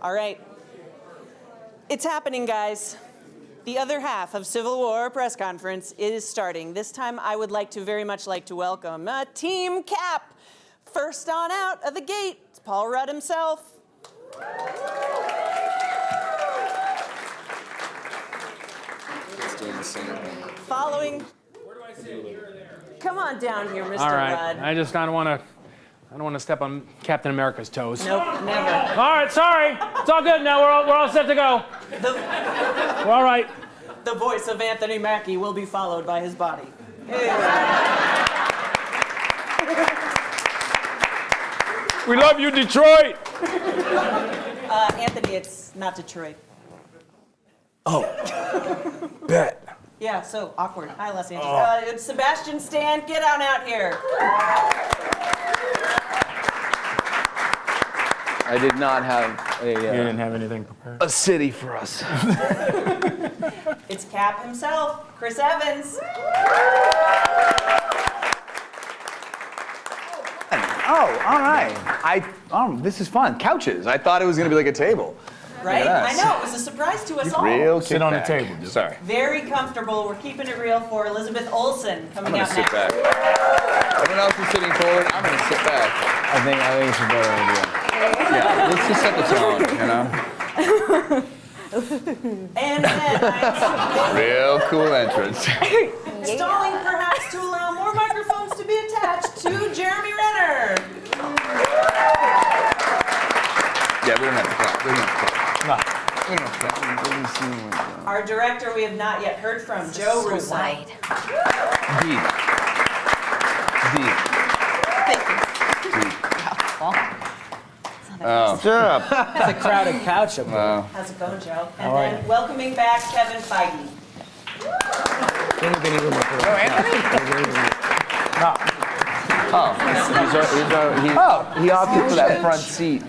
All right. It's happening, guys. The other half of Civil War press conference is starting. This time, I would very much like to welcome Team Cap. First on out of the gate, it's Paul Rudd himself. Following. Where do I sit? Here or there? Come on down here, Mr. All right. Rudd. I don't want to step on Captain America's toes. Nope, never. All right, sorry. It's all good now. We're all set to go. We're all right. The voice of Anthony Mackie will be followed by his body. We love you, Detroit. Anthony, it's not Detroit. Oh, bet. Yeah, so awkward. Hi, Los Angeles. It's Sebastian Stan. Get on out here. I did not have You didn't have anything prepared? a city for us. It's Cap himself, Chris Evans. Oh, all right. This is fun. Couches. I thought it was going to be like a table. Right? Yes. I know, it was a surprise to us all. Real Sit on the kickback. table, dude. Sorry. Very comfortable. We're keeping it real for Elizabeth Olsen coming I'm out going to sit next. back. Everyone else is sitting forward. I'm going to sit back. I think it's a better idea. Yeah, let's just set the tone, you know? And then Real cool entrance. stalling perhaps to allow more microphones to be attached to Jeremy Renner. Yeah, we don't have to clap. We don't have to clap. We don't have to clap. Our director we have not yet heard from, Joe Russo. Deep. Oh. Shut up. It's a crowded couch up there. Wow. How's it going, Joe? And then welcoming back Kevin Feige. He opted for that front seat.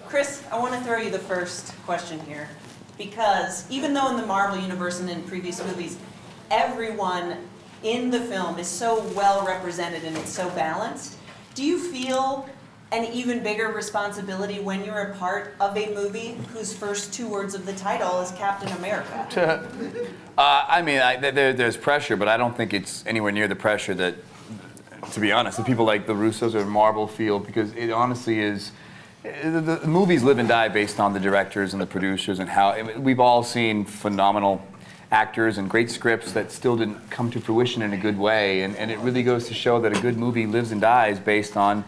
Chris, I want to throw you the first question here, because even though in the Marvel Universe and in previous movies, everyone in the film is so well represented and it's so balanced, do you feel an even bigger responsibility when you're a part of a movie whose first two words of the title is Captain America? There's pressure, but I don't think it's anywhere near the pressure that, to be honest, the people like the Russos or Marvel feel, because it honestly is. The movies live and die based on the directors and the producers and how we've all seen phenomenal actors and great scripts that still didn't come to fruition in a good way, and it really goes to show that a good movie lives and dies based on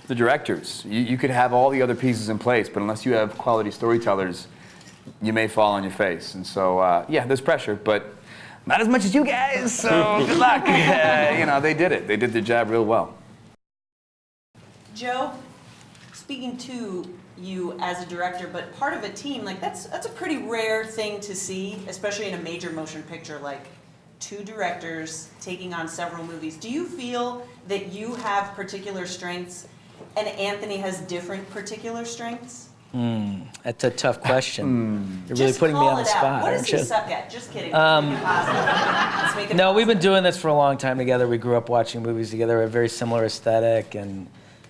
the directors. You could have all the other pieces in place, but unless you have quality storytellers, you may fall on your face. And so, there's pressure, but not as much as you guys, so good luck. They did it. They did their job real well. Joe, speaking to you as a director, but part of a team, that's a pretty rare thing to see, especially in a major motion picture, like two directors taking on several movies. Do you feel that you have particular strengths and Anthony has different particular strengths? That's a tough question. You're really Just putting me call on the it out. spot, What does aren't he you? suck at? Just kidding. Let's make it positive. Let's make it No, we've positive. been doing this for a long time together. We grew up watching movies together, a very similar aesthetic, and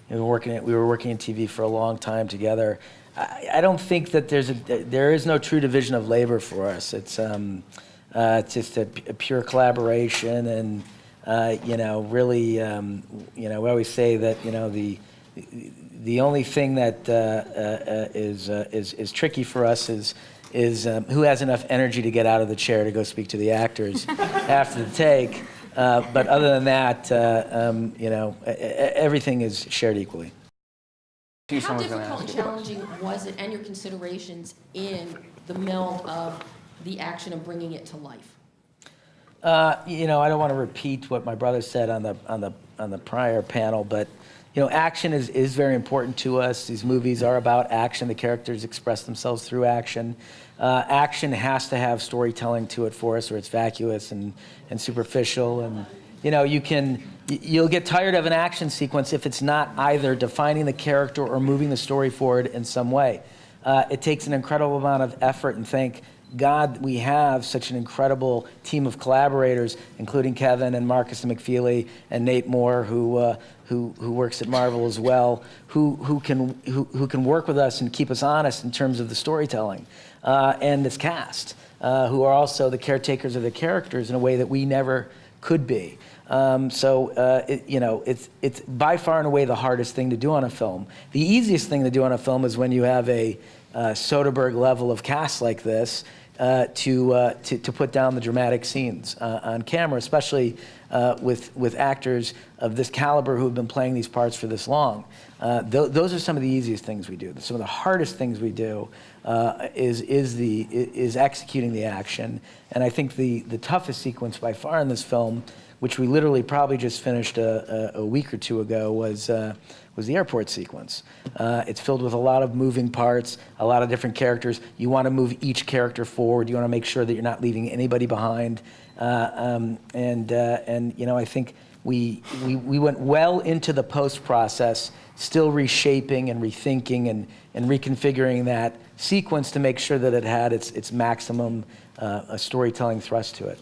we were working in TV for a long time together. I don't think that there is no true division of labor for us. It's just a pure collaboration, and really, we always say that the only thing that is tricky for us is who has enough energy to get out of the chair to go speak to the actors after the take. But other than that, everything is shared equally. How difficult and challenging was it, and your considerations in the meld of the action of bringing it to life? I don't want to repeat what my brother said on the prior panel, but action is very important to us. These movies are about action. The characters express themselves through action. Action has to have storytelling to it for us, or it's vacuous and superficial. And you'll get tired of an action sequence if it's not either defining the character or moving the story forward in some way. It takes an incredible amount of effort and God, we have such an incredible team of collaborators, including Kevin and Marcus McFeely and Nate Moore, who works at Marvel as well, who can work with us and keep us honest in terms of the storytelling, and this cast, who are also the caretakers of the characters in a way that we never could be. It's by far and away the hardest thing to do on a film. The easiest thing to do on a film is when you have a Soderbergh level of cast like this to put down the dramatic scenes on camera, especially with actors of this caliber who have been playing these parts for this long. Those are some of the easiest things we do. Some of the hardest things we do is executing the action. And I think the toughest sequence by far in this film, which we literally probably just finished a week or two ago, was the airport sequence. It's filled with a lot of moving parts, a lot of different characters. You want to move each character forward. You want to make sure that you're not leaving anybody behind. I think we went well into the post process, still reshaping and rethinking and reconfiguring that sequence to make sure that it had its maximum storytelling thrust to it.